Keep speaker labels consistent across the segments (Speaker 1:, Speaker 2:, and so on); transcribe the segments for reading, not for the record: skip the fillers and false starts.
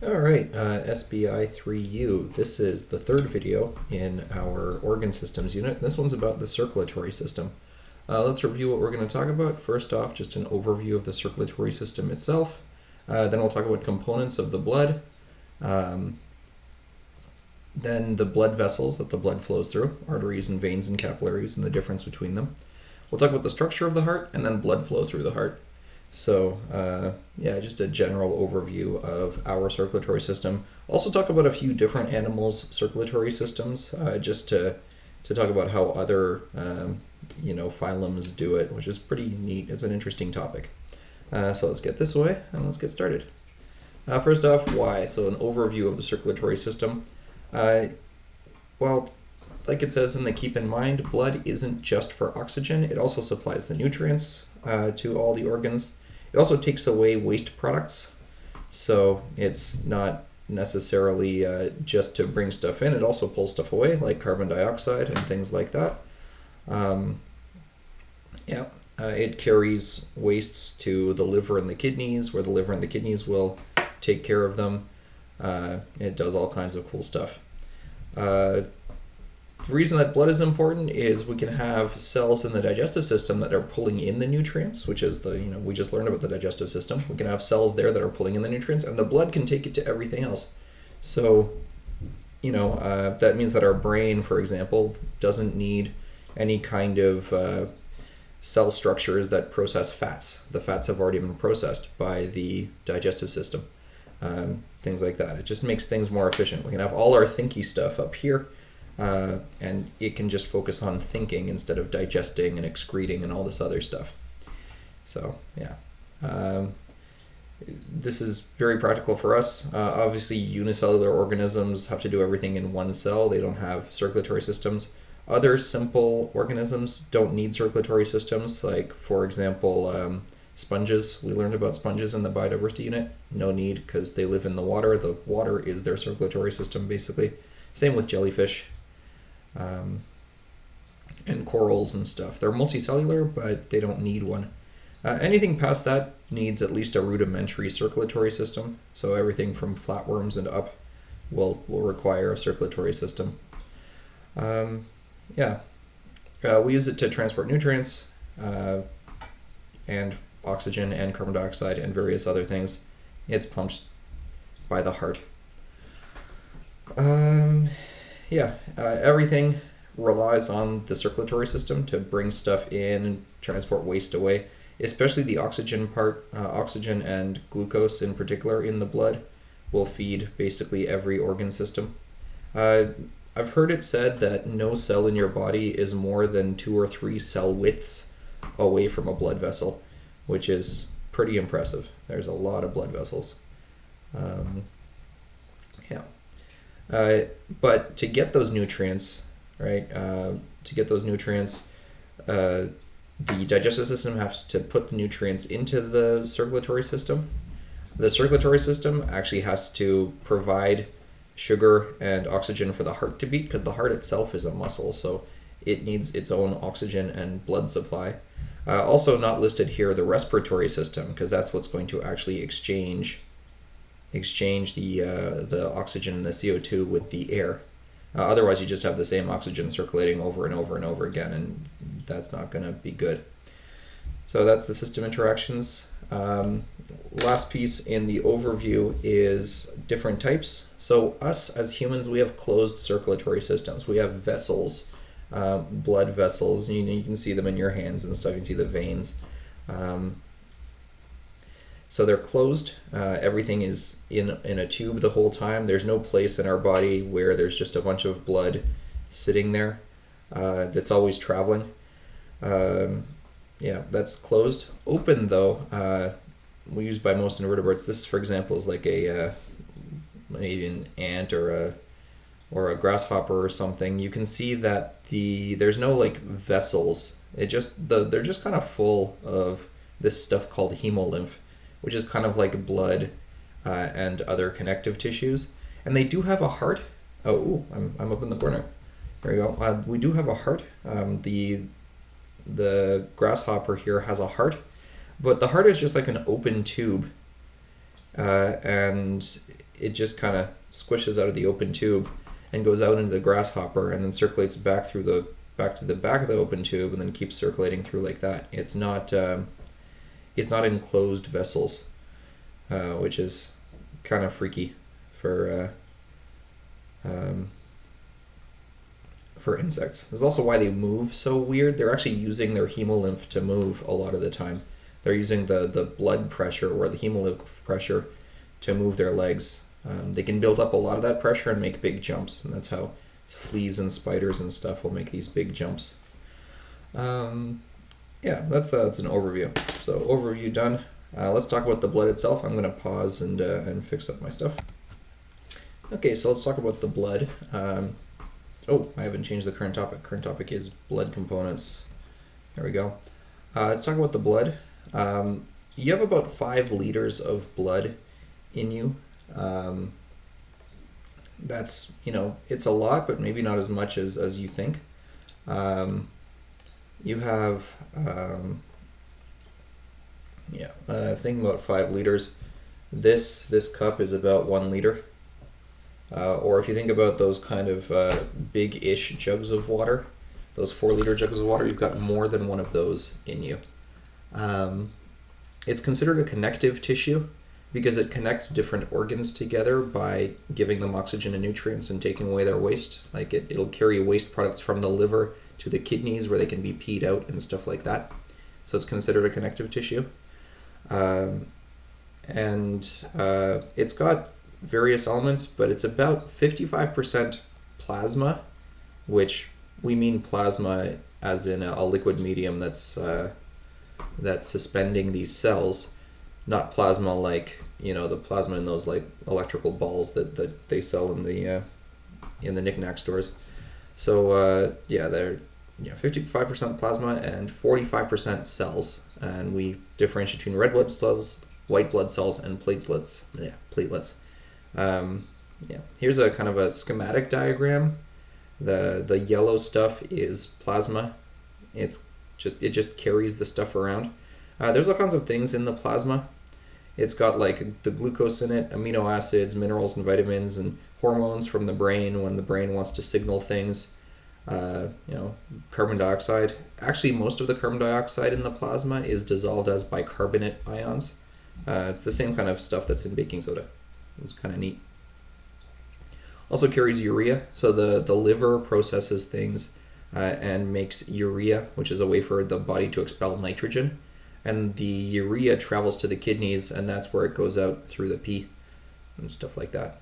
Speaker 1: Alright, SBI3U. This is the third video in our organ systems unit. This one's about the circulatory system. Let's review what we're going to talk about. First off, just an overview of the circulatory system itself. Then we'll talk about components of the blood. Then the blood vessels that the blood flows through, arteries and veins and capillaries, and the difference between them. We'll talk about the structure of the heart, and then blood flow through the heart. So, yeah, just a general overview of our circulatory system. Also talk about a few different animals' circulatory systems, just to talk about how other, phylums do it, which is pretty neat. It's an interesting topic. So let's get this way, and let's get started. First off, why? So an overview of the circulatory system. Well, like it says in the keep in mind, blood isn't just for oxygen. It also supplies the nutrients to all the organs. It also takes away waste products, so it's not necessarily just to bring stuff in. It also pulls stuff away, like carbon dioxide and things like that. It carries wastes to the liver and the kidneys, where the liver and the kidneys will take care of them. It does all kinds of cool stuff. The reason that blood is important is we can have cells in the digestive system that are pulling in the nutrients, which is we just learned about the digestive system. We can have cells there that are pulling in the nutrients, and the blood can take it to everything else. So, that means that our brain, for example, doesn't need any kind of cell structures that process fats. The fats have already been processed by the digestive system. Things like that. It just makes things more efficient. We can have all our thinky stuff up here, and it can just focus on thinking instead of digesting and excreting and all this other stuff. So, yeah. This is very practical for us. Obviously, unicellular organisms have to do everything in one cell. They don't have circulatory systems. Other simple organisms don't need circulatory systems, like, for example, sponges. We learned about sponges in the biodiversity unit. No need, because they live in the water. The water is their circulatory system, basically. Same with jellyfish. And corals and stuff. They're multicellular, but they don't need one. Anything past that needs at least a rudimentary circulatory system. So everything from flatworms and up will require a circulatory system. We use it to transport nutrients and oxygen and carbon dioxide and various other things. It's pumped by the heart. Everything relies on the circulatory system to bring stuff in and transport waste away, especially the oxygen part. Oxygen and glucose in particular in the blood will feed basically every organ system. I've heard it said that no cell in your body is more than 2 or 3 cell widths away from a blood vessel, which is pretty impressive. There's a lot of blood vessels. But to get those nutrients, right, the digestive system has to put the nutrients into the circulatory system. The circulatory system actually has to provide sugar and oxygen for the heart to beat, because the heart itself is a muscle, so it needs its own oxygen and blood supply. Also not listed here, the respiratory system, because that's what's going to actually exchange the oxygen and the CO2 with the air. Otherwise, you just have the same oxygen circulating over and over and over again, and that's not going to be good. So that's the system interactions. Last piece in the overview is different types. So us as humans, we have closed circulatory systems. We have vessels, blood vessels. You can see them in your hands and stuff. You can see the veins. So they're closed. Everything is in a tube the whole time. There's no place in our body where there's just a bunch of blood sitting there that's always traveling. That's closed. Open, though, we use by most invertebrates. This, for example, is like maybe an ant or a grasshopper or something. You can see that there's no like vessels. They're just kind of full of this stuff called hemolymph, which is kind of like blood and other connective tissues. And they do have a heart. I'm up in the corner. There you go. We do have a heart. The grasshopper here has a heart, but the heart is just like an open tube, and it just kind of squishes out of the open tube and goes out into the grasshopper and then circulates back to the back of the open tube and then keeps circulating through like that. It's not enclosed vessels, which is kind of freaky for insects. This is also why they move so weird. They're actually using their hemolymph to move a lot of the time. They're using the blood pressure or the hemolymph pressure to move their legs. They can build up a lot of that pressure and make big jumps, and that's how fleas and spiders and stuff will make these big jumps. Yeah, that's an overview. So overview done. Let's talk about the blood itself. I'm going to pause and fix up my stuff. Okay, so let's talk about the blood. Oh, I haven't changed the current topic. Current topic is blood components. There we go. Let's talk about the blood. You have about 5 liters of blood in you. That's, it's a lot, but maybe not as much as you think. You have, thinking about 5 liters. This cup is about 1 liter. Or if you think about those kind of big-ish jugs of water, those 4-liter jugs of water, you've got more than one of those in you. It's considered a connective tissue because it connects different organs together by giving them oxygen and nutrients and taking away their waste. Like it'll carry waste products from the liver to the kidneys where they can be peed out and stuff like that. So it's considered a connective tissue. It's got various elements, but it's about 55% plasma, which we mean plasma as in a liquid medium that's suspending these cells, not plasma like the plasma in those like electrical balls that they sell in the knick-knack stores. So they're 55% plasma and 45% cells, and we differentiate between red blood cells, white blood cells, and platelets. Here's a kind of a schematic diagram. The yellow stuff is plasma. It just carries the stuff around. There's all kinds of things in the plasma. It's got like the glucose in it, amino acids, minerals and vitamins, and hormones from the brain when the brain wants to signal things. Carbon dioxide. Actually, most of the carbon dioxide in the plasma is dissolved as bicarbonate ions. It's the same kind of stuff that's in baking soda. It's kind of neat. Also carries urea. So the liver processes things and makes urea, which is a way for the body to expel nitrogen. And the urea travels to the kidneys, and that's where it goes out through the pee and stuff like that.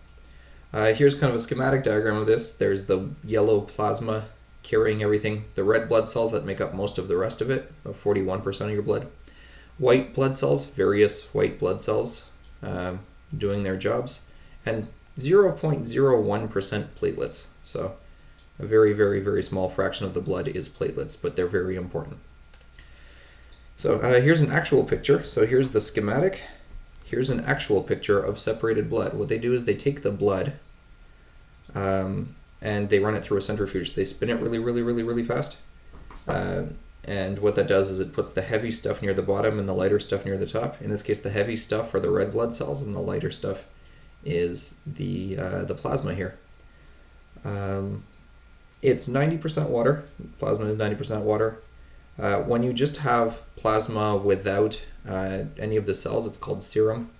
Speaker 1: Here's kind of a schematic diagram of this. There's the yellow plasma carrying everything. The red blood cells that make up most of the rest of it, about 41% of your blood. White blood cells, various white blood cells doing their jobs. And 0.01% platelets. So a very, very, very small fraction of the blood is platelets, but they're very important. So here's an actual picture. So here's the schematic. Here's an actual picture of separated blood. What they do is they take the blood and they run it through a centrifuge. They spin it really, really, really, really fast. And what that does is it puts the heavy stuff near the bottom and the lighter stuff near the top. In this case, the heavy stuff are the red blood cells, and the lighter stuff is the plasma here. It's 90% water. Plasma is 90% water. When you just have plasma without any of the cells, it's called serum.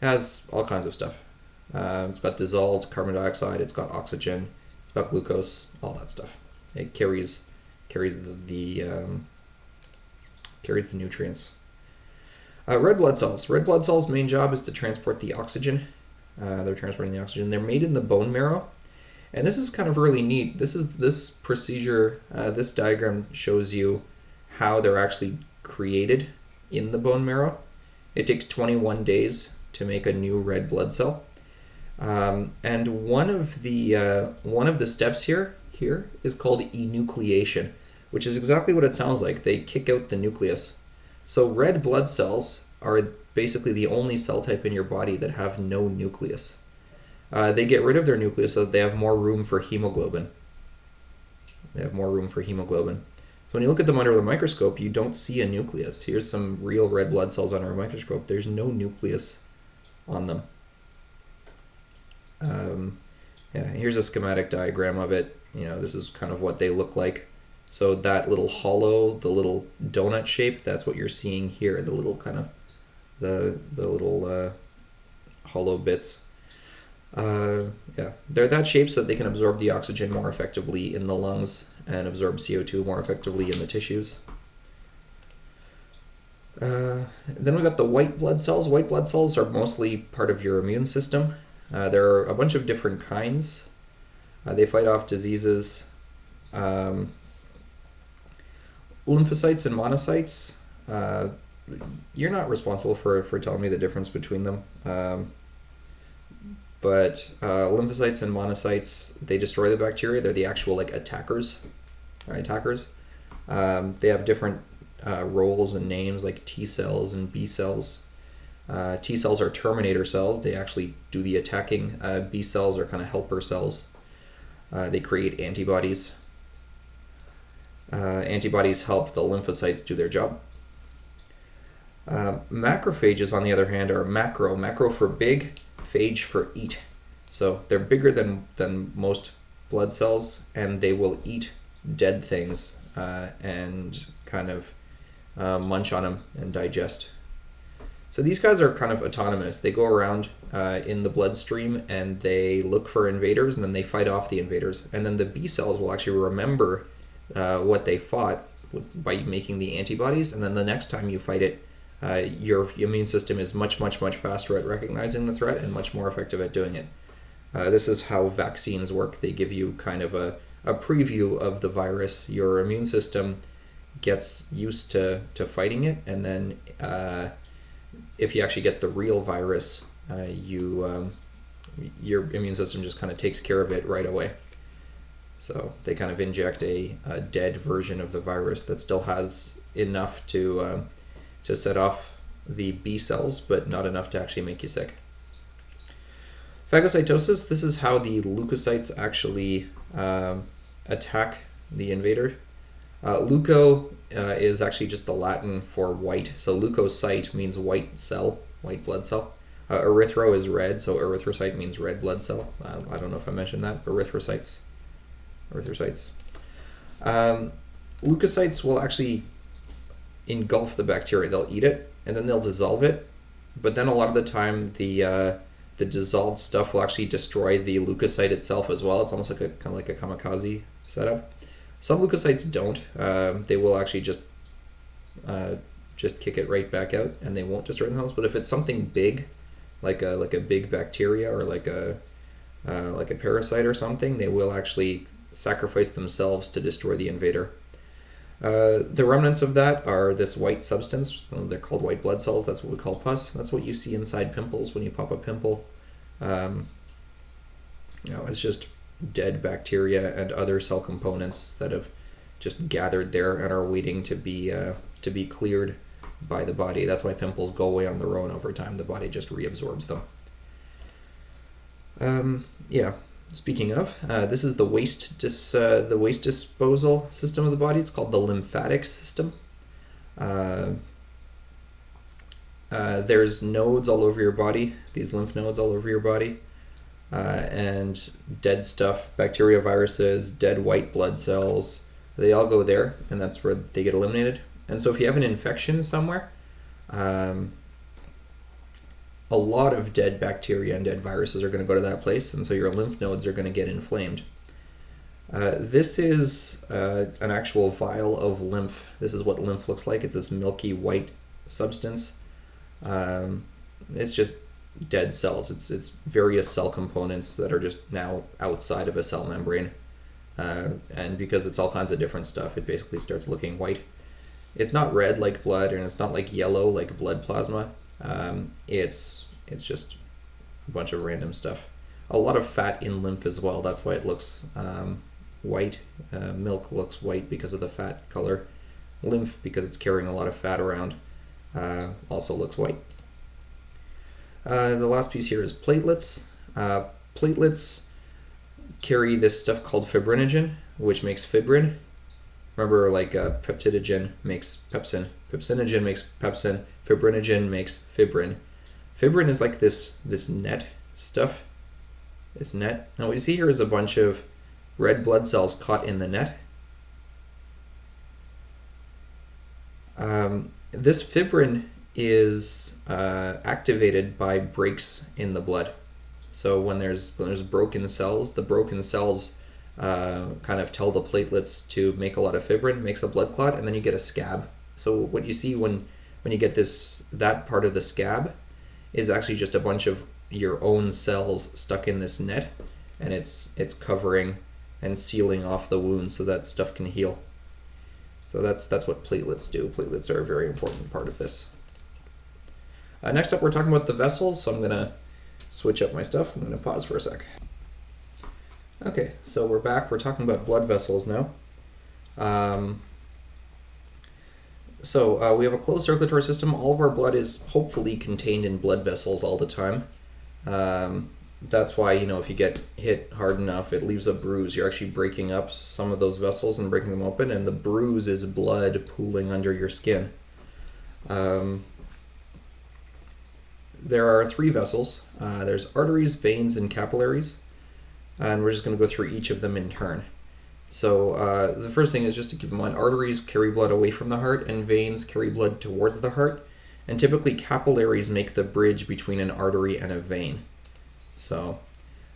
Speaker 1: It has all kinds of stuff. It's got dissolved carbon dioxide, it's got oxygen, it's got glucose, all that stuff. It carries the nutrients. Red blood cells. Red blood cells' main job is to transport the oxygen. They're transporting the oxygen. They're made in the bone marrow. And this is kind of really neat. This procedure, this diagram shows you how they're actually created in the bone marrow. It takes 21 days to make a new red blood cell. And one of the steps here is called enucleation, which is exactly what it sounds like. They kick out the nucleus. So red blood cells are basically the only cell type in your body that have no nucleus. They get rid of their nucleus so that they have more room for hemoglobin. So when you look at them under the microscope, you don't see a nucleus. Here's some real red blood cells under a microscope. There's no nucleus on them. Yeah, here's a schematic diagram of it. This is kind of what they look like. So that little hollow, the little donut shape, that's what you're seeing here. The little kind of the little hollow bits. Yeah, they're that shape so that they can absorb the oxygen more effectively in the lungs and absorb CO2 more effectively in the tissues. Then we got the white blood cells. White blood cells are mostly part of your immune system. There are a bunch of different kinds. They fight off diseases. Lymphocytes and monocytes, you're not responsible for telling me the difference between them. But lymphocytes and monocytes, they destroy the bacteria. They're the actual attackers. They have different roles and names like T cells and B cells. T cells are terminator cells. They actually do the attacking. B cells are kind of helper cells. They create antibodies. Antibodies help the lymphocytes do their job. Macrophages, on the other hand, are macro for big, phage for eat. So they're bigger than most blood cells, and they will eat dead things and kind of munch on them and digest. So these guys are kind of autonomous. They go around in the bloodstream and they look for invaders, and then they fight off the invaders. And then the B cells will actually remember what they fought by making the antibodies, and then the next time you fight it, your immune system is much faster at recognizing the threat and much more effective at doing it. This is how vaccines work. They give you kind of a preview of the virus. Your immune system gets used to fighting it, and then if you actually get the real virus, your immune system just kind of takes care of it right away. So they kind of inject a dead version of the virus that still has enough to set off the B cells, but not enough to actually make you sick. Phagocytosis, this is how the leukocytes actually attack the invader. Leuko is actually just the Latin for white. So leukocyte means white cell, white blood cell. Erythro is red, so erythrocyte means red blood cell. I don't know if I mentioned that. Erythrocytes. Leukocytes will actually engulf the bacteria. They'll eat it, and then they'll dissolve it. But then a lot of the time, the dissolved stuff will actually destroy the leukocyte itself as well. It's almost like a kamikaze setup. Some leukocytes don't. They will actually just kick it right back out, and they won't destroy themselves. But if it's something big, like a big bacteria or like a parasite or something, they will actually sacrifice themselves to destroy the invader. The remnants of that are this white substance. They're called white blood cells. That's what we call pus. That's what you see inside pimples when you pop a pimple. It's just dead bacteria and other cell components that have just gathered there and are waiting to be cleared by the body. That's why pimples go away on their own over time. The body just reabsorbs them. Speaking of, this is the waste disposal system of the body. It's called the lymphatic system. There's nodes all over your body, these lymph nodes all over your body, and dead stuff, bacteria, viruses, dead white blood cells, they all go there, and that's where they get eliminated. And so if you have an infection somewhere, a lot of dead bacteria and dead viruses are going to go to that place, and so your lymph nodes are going to get inflamed. This is an actual vial of lymph. This is what lymph looks like. It's this milky white substance. It's just dead cells. It's various cell components that are just now outside of a cell membrane. And because it's all kinds of different stuff, it basically starts looking white. It's not red like blood, and it's not like yellow like blood plasma. It's just a bunch of random stuff. A lot of fat in lymph as well. That's why it looks white. Milk looks white because of the fat color. Lymph, because it's carrying a lot of fat around, also looks white. The last piece here is platelets. Platelets carry this stuff called fibrinogen, which makes fibrin. Remember, peptidogen makes pepsin. Pepsinogen makes pepsin. Fibrinogen makes fibrin. Fibrin is like this net stuff. this net. Now what you see here is a bunch of red blood cells caught in the net. This fibrin is activated by breaks in the blood. So when there's broken cells, the broken cells kind of tell the platelets to make a lot of fibrin, makes a blood clot, and then you get a scab. So what you see when you get that part of the scab is actually just a bunch of your own cells stuck in this net, and it's covering and sealing off the wound so that stuff can heal. So that's what platelets do. Platelets are a very important part of this. Next up, we're talking about the vessels, so I'm going to switch up my stuff. I'm going to pause for a sec. Okay, so we're back. We're talking about blood vessels now. So we have a closed circulatory system. All of our blood is hopefully contained in blood vessels all the time. That's why, if you get hit hard enough, it leaves a bruise. You're actually breaking up some of those vessels and breaking them open, and the bruise is blood pooling under your skin. There are three vessels. There's arteries, veins, and capillaries. And we're just going to go through each of them in turn. So the first thing is just to keep in mind, arteries carry blood away from the heart, and veins carry blood towards the heart. And typically capillaries make the bridge between an artery and a vein. So,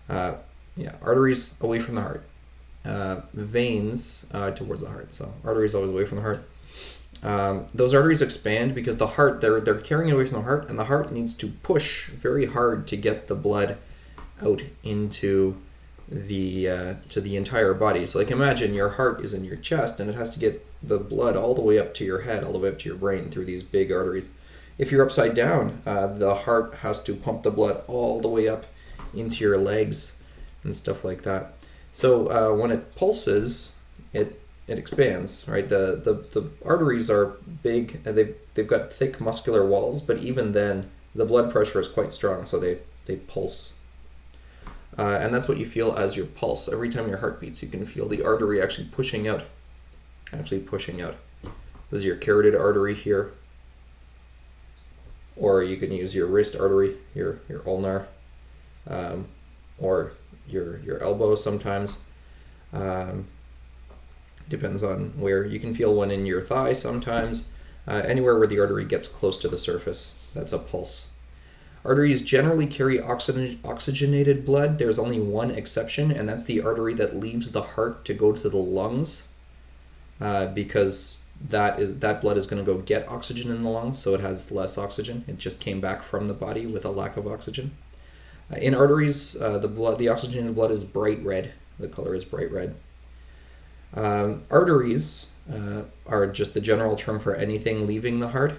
Speaker 1: arteries away from the heart, veins towards the heart. So arteries always away from the heart. Those arteries expand because the heart, they're carrying it away from the heart, and the heart needs to push very hard to get the blood out into to the entire body. So like imagine your heart is in your chest, and it has to get the blood all the way up to your head, all the way up to your brain through these big arteries. If you're upside down, the heart has to pump the blood all the way up into your legs and stuff like that. So when it pulses, it expands, right? The arteries are big, and they've got thick muscular walls, but even then the blood pressure is quite strong, so they pulse. And that's what you feel as your pulse. Every time your heart beats, you can feel the artery actually pushing out. This is your carotid artery here. Or you can use your wrist artery, your ulnar, or your elbow sometimes. Depends on where. You can feel one in your thigh sometimes. Anywhere where the artery gets close to the surface, that's a pulse. Arteries generally carry oxygenated blood. There's only one exception, and that's the artery that leaves the heart to go to the lungs, because that blood is going to go get oxygen in the lungs, so it has less oxygen. It just came back from the body with a lack of oxygen. In arteries, the oxygenated blood is bright red. The color is bright red. Arteries are just the general term for anything leaving the heart,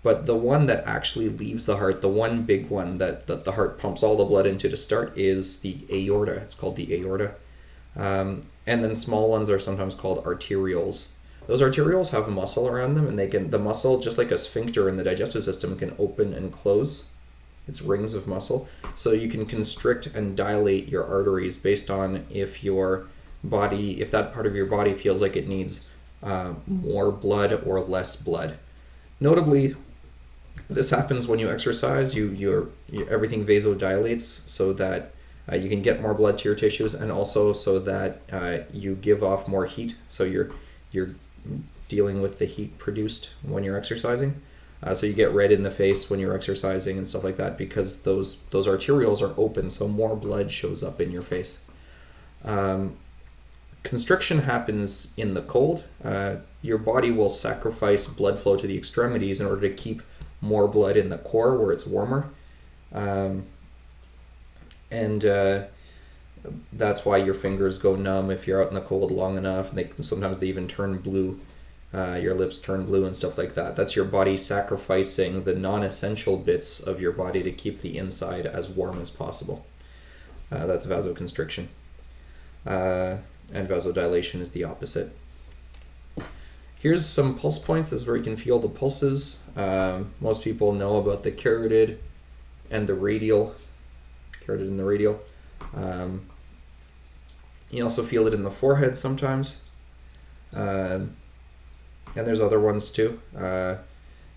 Speaker 1: but the one that actually leaves the heart, the one big one that the heart pumps all the blood into to start, is the aorta. It's called the aorta. And then small ones are sometimes called arterioles. Those arterioles have muscle around them, and the muscle, just like a sphincter in the digestive system, can open and close. It's rings of muscle. So you can constrict and dilate your arteries based on if that part of your body feels like it needs more blood or less blood. Notably, this happens when you exercise. Everything vasodilates so that you can get more blood to your tissues, and also so that you give off more heat. So you're dealing with the heat produced when you're exercising. So you get red in the face when you're exercising and stuff like that, because those arterioles are open, so more blood shows up in your face. Constriction happens in the cold. Your body will sacrifice blood flow to the extremities in order to keep more blood in the core where it's warmer. That's why your fingers go numb if you're out in the cold long enough. Sometimes they even turn blue. Your lips turn blue and stuff like that. That's your body sacrificing the non-essential bits of your body to keep the inside as warm as possible. That's vasoconstriction. And vasodilation is the opposite. Here's some pulse points. This is where you can feel the pulses. Most people know about the carotid and the radial. You also feel it in the forehead sometimes. And there's other ones too.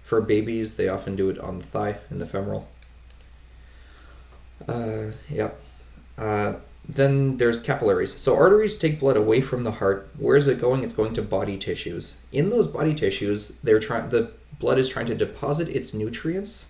Speaker 1: For babies, they often do it on the thigh, in the femoral. Then there's capillaries. So arteries take blood away from the heart. Where is it going? It's going to body tissues. In those body tissues, the blood is trying to deposit its nutrients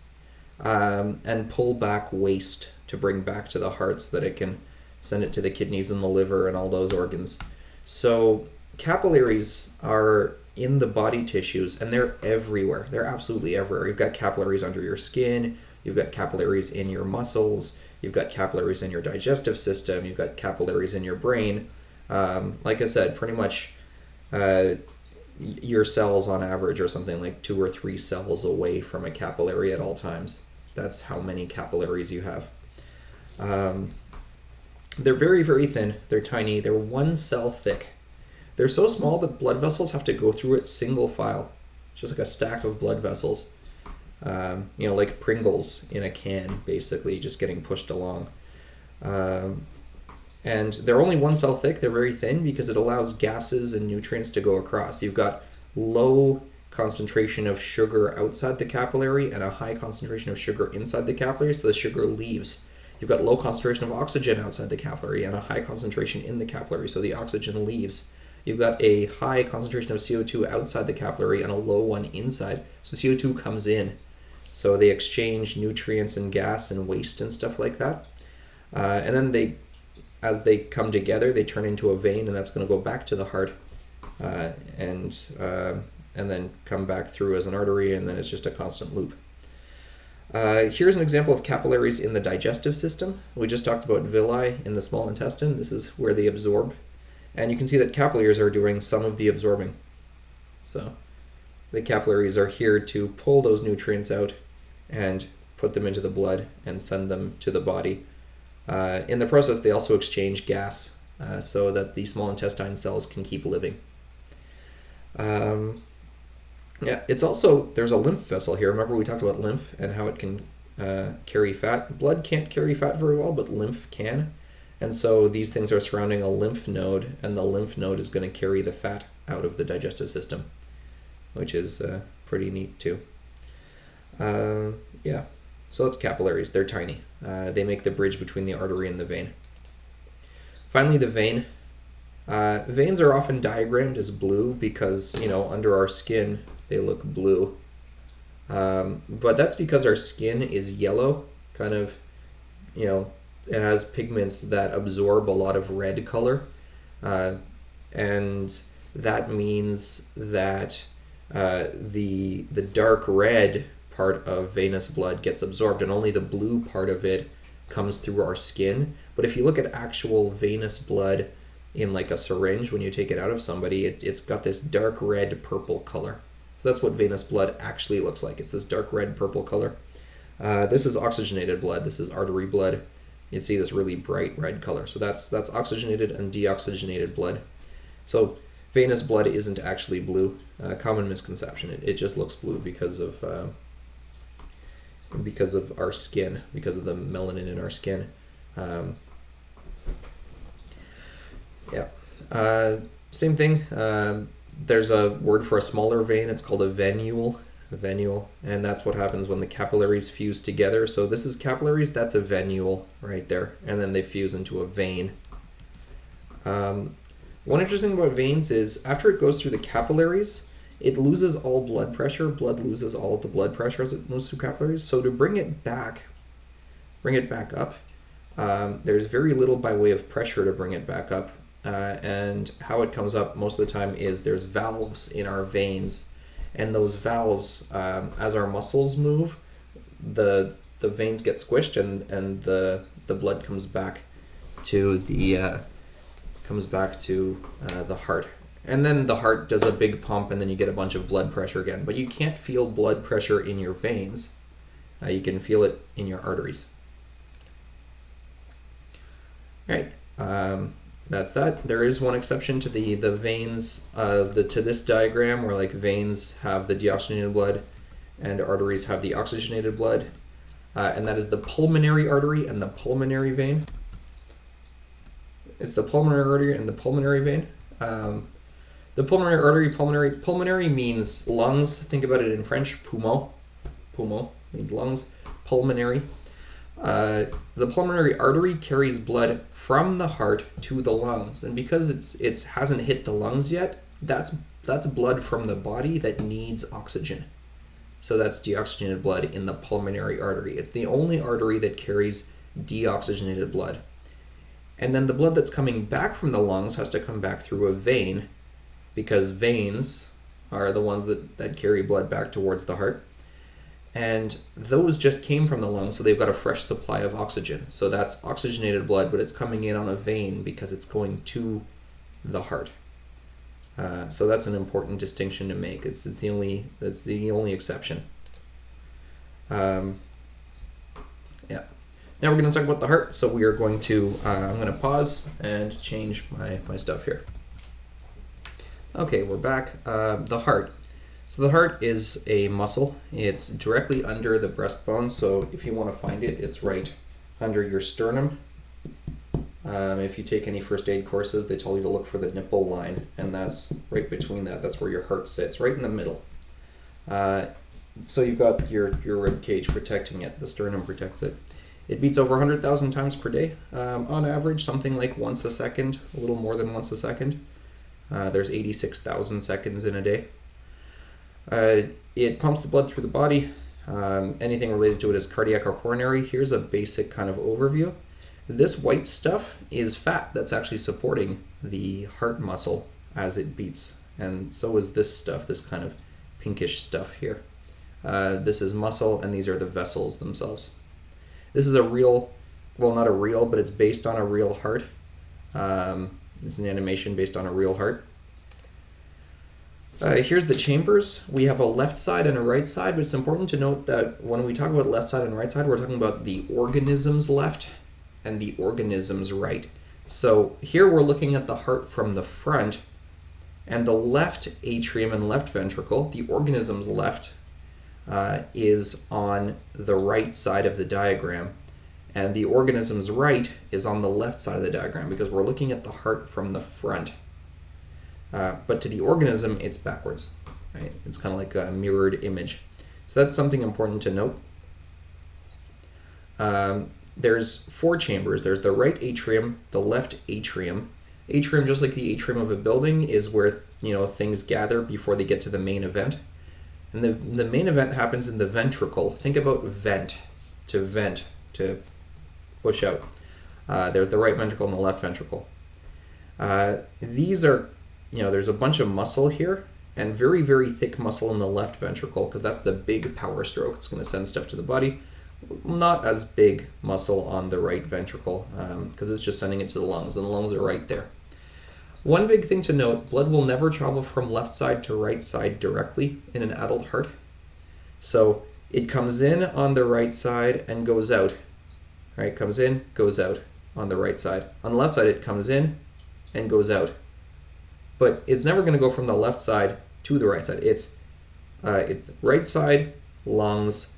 Speaker 1: and pull back waste to bring back to the heart so that it can send it to the kidneys and the liver and all those organs. So capillaries are in the body tissues, and they're everywhere. They're absolutely everywhere. You've got capillaries under your skin, you've got capillaries in your muscles, you've got capillaries in your digestive system, you've got capillaries in your brain. Like I said, pretty much your cells on average are something like 2 or 3 cells away from a capillary at all times. That's how many capillaries you have. They're very, very thin. They're tiny. They're 1 cell thick. They're so small that blood vessels have to go through it single file, just like a stack of blood vessels. Like Pringles in a can, basically, just getting pushed along. And they're only 1 cell thick. They're very thin because it allows gases and nutrients to go across. You've got low concentration of sugar outside the capillary and a high concentration of sugar inside the capillary, so the sugar leaves. You've got low concentration of oxygen outside the capillary and a high concentration in the capillary, so the oxygen leaves. You've got a high concentration of CO2 outside the capillary and a low one inside, so CO2 comes in. So they exchange nutrients and gas and waste and stuff like that. And then as they come together, they turn into a vein, and that's going to go back to the heart and then come back through as an artery, and then it's just a constant loop. Here's an example of capillaries in the digestive system. We just talked about villi in the small intestine. This is where they absorb. And you can see that capillaries are doing some of the absorbing. So the capillaries are here to pull those nutrients out and put them into the blood and send them to the body. In the process, they also exchange gas so that the small intestine cells can keep living. There's a lymph vessel here. Remember we talked about lymph and how it can carry fat. Blood can't carry fat very well, but lymph can. And so these things are surrounding a lymph node, and the lymph node is going to carry the fat out of the digestive system, which is pretty neat too. So that's capillaries. They're tiny. They make the bridge between the artery and the vein. Finally, the vein. Veins are often diagrammed as blue because, under our skin, they look blue. But that's because our skin is yellow, kind of, it has pigments that absorb a lot of red color. And that means that the dark red part of venous blood gets absorbed, and only the blue part of it comes through our skin. But if you look at actual venous blood in like a syringe, when you take it out of somebody, it's got this dark red purple color. So that's what venous blood actually looks like. It's this dark red purple color. This is oxygenated blood. This is artery blood. You see this really bright red color. So that's oxygenated and deoxygenated blood. So venous blood isn't actually blue. Common misconception. It just looks blue because of our skin, because of the melanin in our skin. Same thing. There's a word for a smaller vein. It's called a venule. And that's what happens when the capillaries fuse together. So this is capillaries, that's a venule right there, and then they fuse into a vein. One interesting thing about veins is after it goes through the capillaries, it loses all blood pressure. Blood loses all of the blood pressure as it moves through capillaries. So to bring it back up, there's very little by way of pressure to bring it back up. And how it comes up most of the time is there's valves in our veins. And those valves, as our muscles move, the veins get squished, and the blood comes back to the heart. And then the heart does a big pump, and then you get a bunch of blood pressure again. But you can't feel blood pressure in your veins. You can feel it in your arteries. Right. That's that. There is one exception to the veins, to this diagram, where like veins have the deoxygenated blood and arteries have the oxygenated blood, and that is the pulmonary artery and the pulmonary vein. It's the pulmonary artery and the pulmonary vein. The pulmonary artery, pulmonary means lungs. Think about it in French, poumon. Poumon means lungs. Pulmonary. The pulmonary artery carries blood from the heart to the lungs, and because it hasn't hit the lungs yet, that's blood from the body that needs oxygen. So that's deoxygenated blood in the pulmonary artery. It's the only artery that carries deoxygenated blood. And then the blood that's coming back from the lungs has to come back through a vein, because veins are the ones that carry blood back towards the heart. And those just came from the lungs, so they've got a fresh supply of oxygen. So that's oxygenated blood, but it's coming in on a vein because it's going to the heart. So that's an important distinction to make. It's the only exception. Yeah. Now we're going to talk about the heart. So we are going to I'm going to pause and change my stuff here. Okay, we're back. The heart. So the heart is a muscle. It's directly under the breastbone. So if you want to find it, it's right under your sternum. If you take any first aid courses, they tell you to look for the nipple line, and that's right between that. That's where your heart sits, right in the middle. So you've got your rib cage protecting it. The sternum protects it. It beats over 100,000 times per day. On average, something like once a second, a little more than once a second. There's 86,000 seconds in a day. It pumps the blood through the body. Anything related to it is cardiac or coronary. Here's a basic kind of overview. This white stuff is fat that's actually supporting the heart muscle as it beats. And so is this stuff, this kind of pinkish stuff here. This is muscle, and these are the vessels themselves. This is a real, well, not a real, but it's based on a real heart. It's an animation based on a real heart. Here's the chambers. We have a left side and a right side, but it's important to note that when we talk about left side and right side, we're talking about the organism's left and the organism's right. So here we're looking at the heart from the front, and the left atrium and left ventricle, the organism's left, is on the right side of the diagram, and the organism's right is on the left side of the diagram because we're looking at the heart from the front. But to the organism, it's backwards, right? It's kind of like a mirrored image. So that's something important to note. There's 4 chambers. There's the right atrium, the left atrium. Atrium, just like the atrium of a building, is where things gather before they get to the main event. And the main event happens in the ventricle. Think about vent, to push out. There's the right ventricle and the left ventricle. These are, there's a bunch of muscle here, and very, very thick muscle in the left ventricle, because that's the big power stroke. It's going to send stuff to the body. Not as big muscle on the right ventricle, because it's just sending it to the lungs, and the lungs are right there. One big thing to note, blood will never travel from left side to right side directly in an adult heart. So it comes in on the right side and goes out. Right, comes in, goes out on the right side. On the left side, it comes in and goes out. But it's never going to go from the left side to the right side. It's right side, lungs,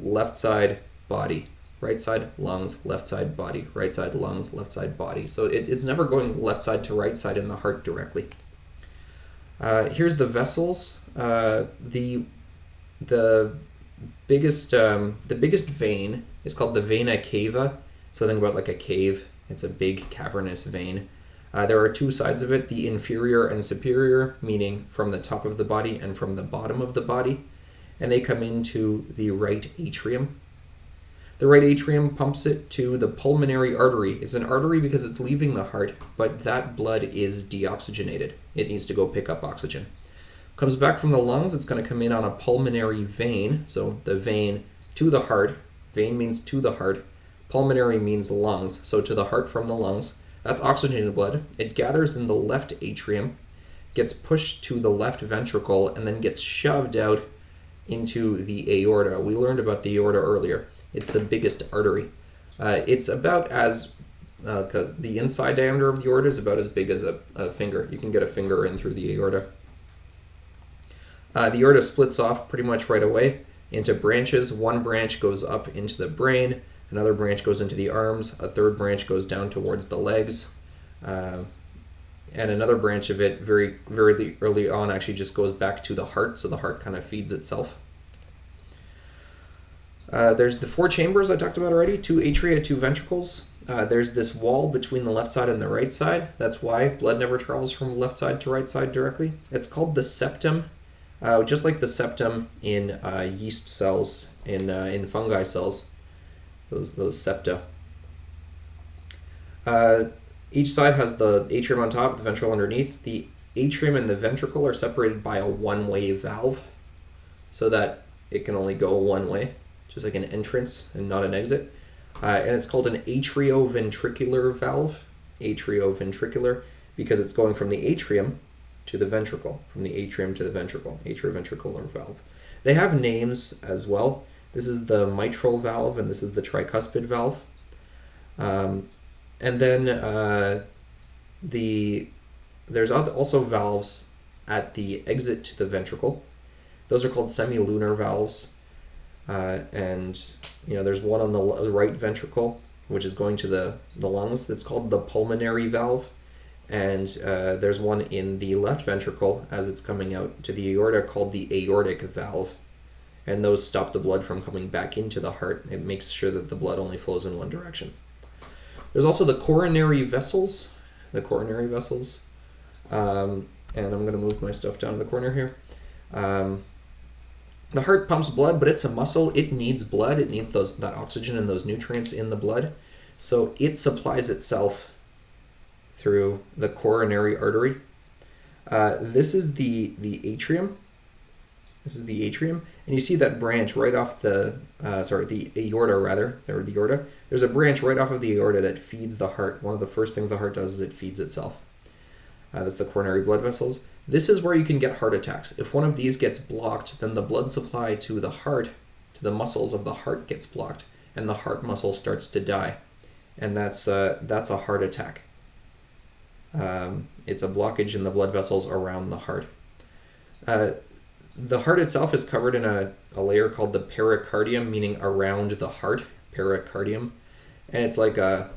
Speaker 1: left side, body. Right side, lungs, left side, body. Right side, lungs, left side, body. So it's never going left side to right side in the heart directly. Here's the vessels. The biggest vein is called the vena cava. So think about like a cave. It's a big cavernous vein. There are 2 sides of it, the inferior and superior, meaning from the top of the body and from the bottom of the body. And they come into the right atrium. The right atrium pumps it to the pulmonary artery. It's an artery because it's leaving the heart, but that blood is deoxygenated. It needs to go pick up oxygen. Comes back from the lungs, it's going to come in on a pulmonary vein. So the vein to the heart. Vein means to the heart. Pulmonary means lungs. So to the heart from the lungs. That's oxygenated blood. It gathers in the left atrium, gets pushed to the left ventricle, and then gets shoved out into the aorta. We learned about the aorta earlier. It's the biggest artery. It's about as, because the inside diameter of the aorta is about as big as a finger. You can get a finger in through the aorta. The aorta splits off pretty much right away into branches. One branch goes up into the brain. Another branch goes into the arms. A third branch goes down towards the legs. And another branch of it very, very early on actually just goes back to the heart. So the heart kind of feeds itself. There's the four chambers I talked about already, two atria, two ventricles. There's this wall between the left side and the right side. That's why blood never travels from left side to right side directly. It's called the septum, just like the septum in yeast cells, in fungi cells, those septa. Each side has the atrium on top, the ventricle underneath. The atrium and the ventricle are separated by a one-way valve, so that it can only go one way, just like an entrance and not an exit. And it's called an atrioventricular valve, atrioventricular, because it's going from the atrium to the ventricle, from the atrium to the ventricle, atrioventricular valve. They have names as well. This is the mitral valve, and this is the tricuspid valve. And then there's also valves at the exit to the ventricle. Those are called semilunar valves. And there's one on the right ventricle, which is going to the lungs. It's called the pulmonary valve. And there's one in the left ventricle as it's coming out to the aorta called the aortic valve. And those stop the blood from coming back into the heart. It makes sure that the blood only flows in one direction. There's also the coronary vessels. And I'm going to move my stuff down in the corner here. The heart pumps blood, but it's a muscle. It needs blood. It needs that oxygen and those nutrients in the blood. So it supplies itself through the coronary artery. This is the atrium. And you see that branch right off the aorta rather, or the aorta. There's a branch right off of the aorta that feeds the heart. One of the first things the heart does is it feeds itself. That's the coronary blood vessels. This is where you can get heart attacks. If one of these gets blocked, then the blood supply to the heart, to the muscles of the heart gets blocked, and the heart muscle starts to die. And that's a heart attack. It's a blockage in the blood vessels around the heart. The heart itself is covered in a layer called the pericardium, meaning around the heart, pericardium. And it's like a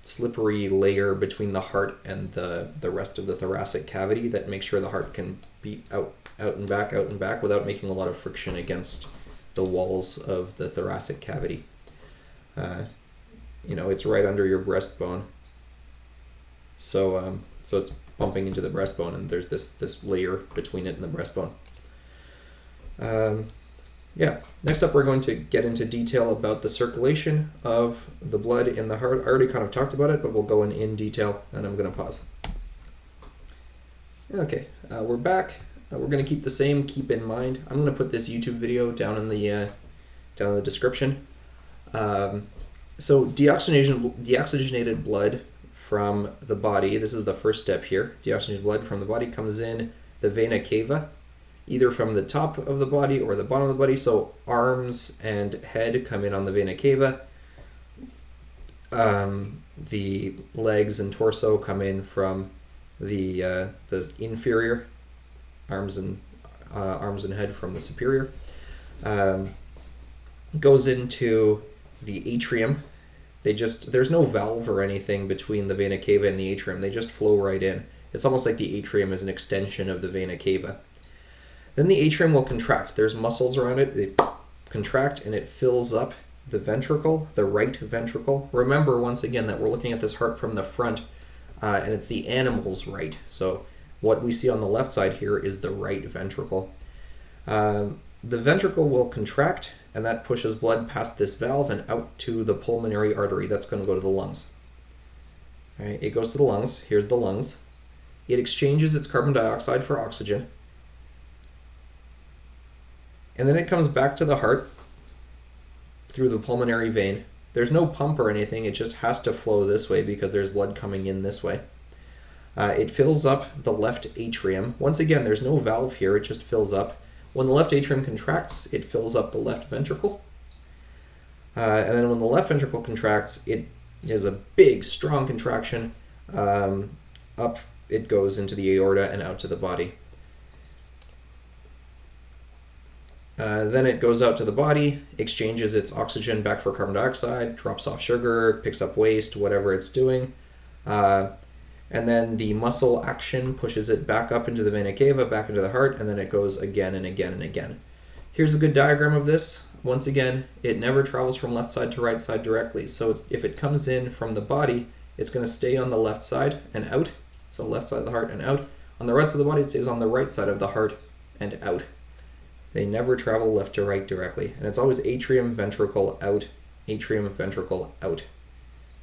Speaker 1: slippery layer between the heart and the rest of the thoracic cavity that makes sure the heart can beat out and back without making a lot of friction against the walls of the thoracic cavity. It's right under your breastbone. So it's bumping into the breastbone, and there's this layer between it and the breastbone. Next up we're going to get into detail about the circulation of the blood in the heart. I already kind of talked about it, but we'll go in detail, and I'm going to pause. Okay, we're back. We're going to keep the same. Keep in mind, I'm going to put this YouTube video down in the description. So deoxygenated blood from the body, this is the first step here. Deoxygenated blood from the body comes in the vena cava, either from the top of the body or the bottom of the body. So arms and head come in on the vena cava. The legs and torso come in from the inferior, arms and head from the superior. Goes into the atrium. There's no valve or anything between the vena cava and the atrium. They just flow right in. It's almost like the atrium is an extension of the vena cava. Then the atrium will contract. There's muscles around it. They contract and it fills up the ventricle, the right ventricle. Remember, once again, that we're looking at this heart from the front, and it's the animal's right. So what we see on the left side here is the right ventricle. The ventricle will contract, and that pushes blood past this valve and out to the pulmonary artery. That's going to go to the lungs. All right, it goes to the lungs. Here's the lungs. It exchanges its carbon dioxide for oxygen. And then it comes back to the heart through the pulmonary vein. There's no pump or anything. It just has to flow this way because there's blood coming in this way. It fills up the left atrium. Once again, there's no valve here. It just fills up. When the left atrium contracts, it fills up the left ventricle. And then when the left ventricle contracts, it has a big, strong contraction. Up it goes into the aorta and out to the body. Then it goes out to the body, exchanges its oxygen back for carbon dioxide, drops off sugar, picks up waste, whatever it's doing. And then the muscle action pushes it back up into the vena cava, back into the heart, and then it goes again and again and again. Here's a good diagram of this. Once again, it never travels from left side to right side directly. So if it comes in from the body, it's going to stay on the left side and out. So left side of the heart and out. On the right side of the body, it stays on the right side of the heart and out. They never travel left to right directly. And it's always atrium, ventricle, out, atrium, ventricle, out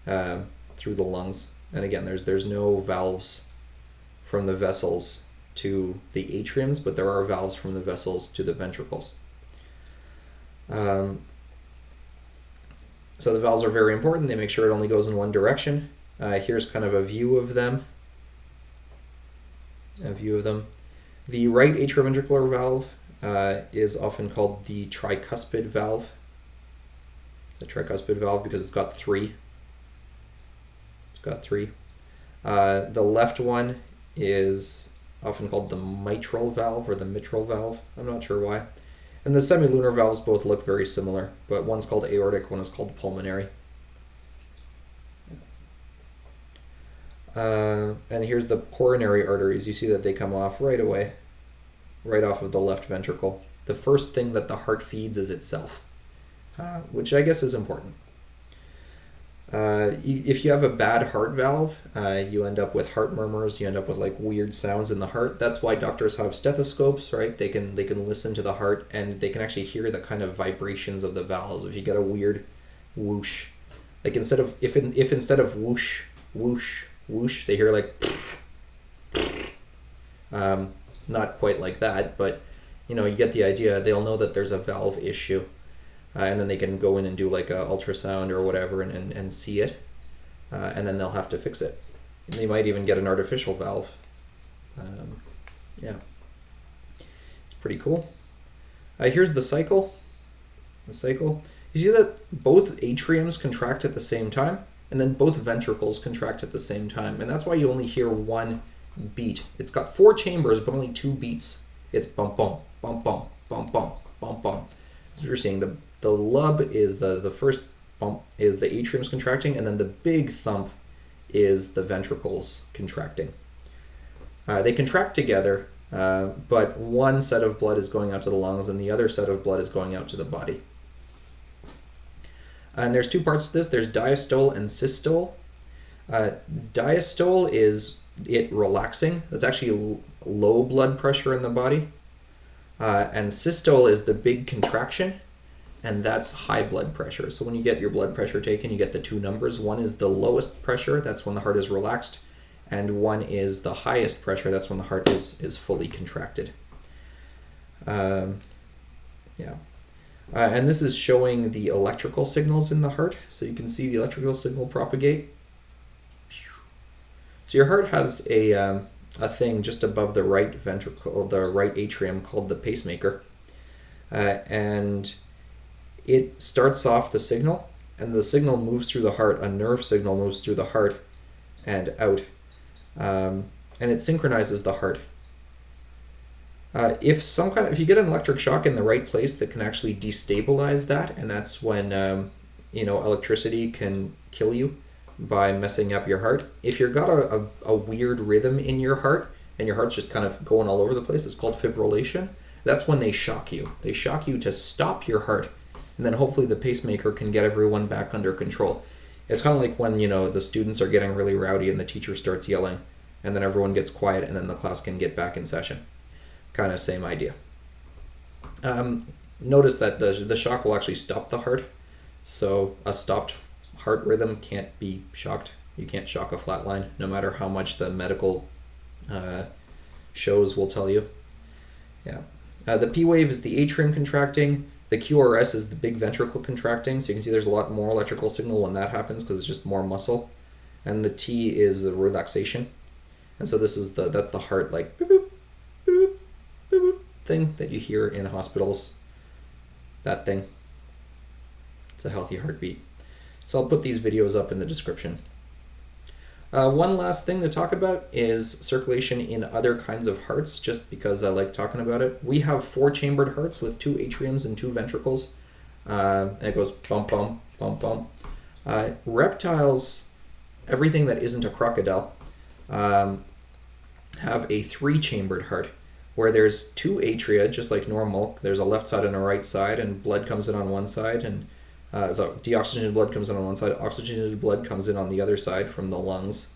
Speaker 1: through the lungs. And again, there's no valves from the vessels to the atriums, but there are valves from the vessels to the ventricles. So the valves are very important. They make sure it only goes in one direction. Here's kind of a view of them. The right atrioventricular valve is often called the tricuspid valve. The tricuspid valve because it's got three. The left one is often called the mitral valve or the mitral valve. I'm not sure why. And the semilunar valves both look very similar, but one's called aortic, one is called pulmonary. And here's the coronary arteries. You see that they come off right away, right off of the left ventricle. The first thing that the heart feeds is itself, which I guess is important. If you have a bad heart valve, you end up with heart murmurs, you end up with like weird sounds in the heart. That's why doctors have stethoscopes, right? They can listen to the heart and they can actually hear the kind of vibrations of the valves. If you get a weird whoosh, like instead of whoosh, whoosh, whoosh, they hear like not quite like that, but you know, you get the idea. They'll know that there's a valve issue. And then they can go in and do like an ultrasound or whatever and see it. And then they'll have to fix it. And they might even get an artificial valve. Yeah. It's pretty cool. Here's the cycle. You see that both atriums contract at the same time, and then both ventricles contract at the same time. And that's why you only hear one beat. It's got 4 chambers, but only 2 beats. It's bump, bump, bump, bump, bump, bump, bump, bump. That's what you're seeing. The lub is the first bump is the atriums contracting, and then the big thump is the ventricles contracting. They contract together, but one set of blood is going out to the lungs and the other set of blood is going out to the body. And there's 2 parts to this. There's diastole and systole. Diastole is it relaxing. It's actually low blood pressure in the body. And systole is the big contraction. And that's high blood pressure. So when you get your blood pressure taken, you get the 2 numbers. One is the lowest pressure, that's when the heart is relaxed, and one is the highest pressure, that's when the heart is fully contracted. And this is showing the electrical signals in the heart. So you can see the electrical signal propagate. So your heart has a thing just above the right ventricle, the right atrium, called the pacemaker. And it starts off the signal, and the signal moves through the heart. A nerve signal moves through the heart and out, and it synchronizes the heart. If you get an electric shock in the right place, that can actually destabilize that, and that's when electricity can kill you by messing up your heart. If you've got a weird rhythm in your heart and your heart's just kind of going all over the place, it's called fibrillation. That's when they shock you. They shock you to stop your heart. And then hopefully the pacemaker can get everyone back under control. It's kind of like when, the students are getting really rowdy and the teacher starts yelling, and then everyone gets quiet and then the class can get back in session. Kind of same idea. Notice that the shock will actually stop the heart. So a stopped heart rhythm can't be shocked. You can't shock a flat line, no matter how much the medical shows will tell you. Yeah. The P wave is the atrium contracting. The QRS is the big ventricle contracting, so you can see there's a lot more electrical signal when that happens because it's just more muscle. And the T is the relaxation. And so this is that's the heart like boop, boop, boop, boop, boop thing that you hear in hospitals. That thing. It's a healthy heartbeat. So I'll put these videos up in the description. One last thing to talk about is circulation in other kinds of hearts, just because I like talking about it. We have 4-chambered hearts with 2 atriums and 2 ventricles. And it goes bump, bump, bump, bump. Reptiles, everything that isn't a crocodile, have a three-chambered heart, where there's two atria, just like normal. There's a left side and a right side, and blood comes in on one side, and so deoxygenated blood comes in on one side, oxygenated blood comes in on the other side from the lungs.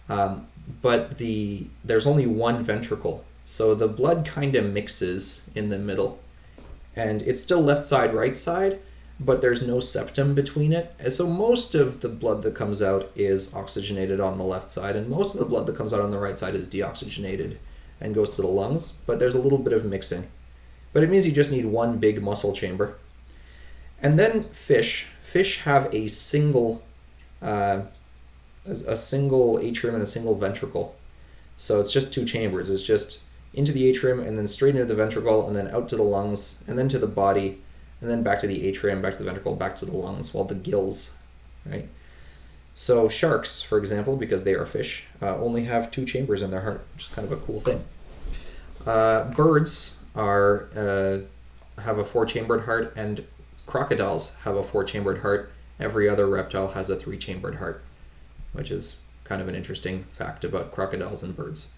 Speaker 1: But there's only one ventricle, so the blood kind of mixes in the middle. And it's still left side, right side, but there's no septum between it. And so most of the blood that comes out is oxygenated on the left side, and most of the blood that comes out on the right side is deoxygenated and goes to the lungs, but there's a little bit of mixing. But it means you just need one big muscle chamber. And then fish have a single atrium and a single ventricle. So it's just two chambers. It's just into the atrium and then straight into the ventricle and then out to the lungs and then to the body and then back to the atrium, back to the ventricle, back to the lungs, while the gills, right? So sharks, for example, because they are fish, only have two chambers in their heart, which is kind of a cool thing. Birds have a four-chambered heart, and crocodiles have a four-chambered heart. Every other reptile has a three-chambered heart, which is kind of an interesting fact about crocodiles and birds.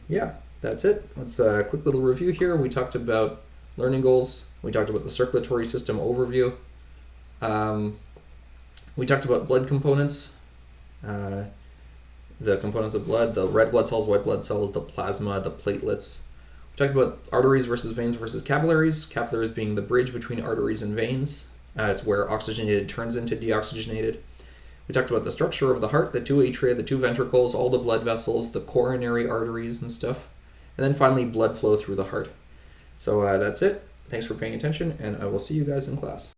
Speaker 1: Yeah, that's it. Let's a quick little review here. We talked about learning goals. We talked about the circulatory system overview. We talked about blood components, the components of blood, the red blood cells, white blood cells, the plasma, the platelets. We talked about arteries versus veins versus capillaries. Capillaries being the bridge between arteries and veins. It's where oxygenated turns into deoxygenated. We talked about the structure of the heart, the two atria, the two ventricles, all the blood vessels, the coronary arteries and stuff. And then finally, blood flow through the heart. So that's it. Thanks for paying attention, and I will see you guys in class.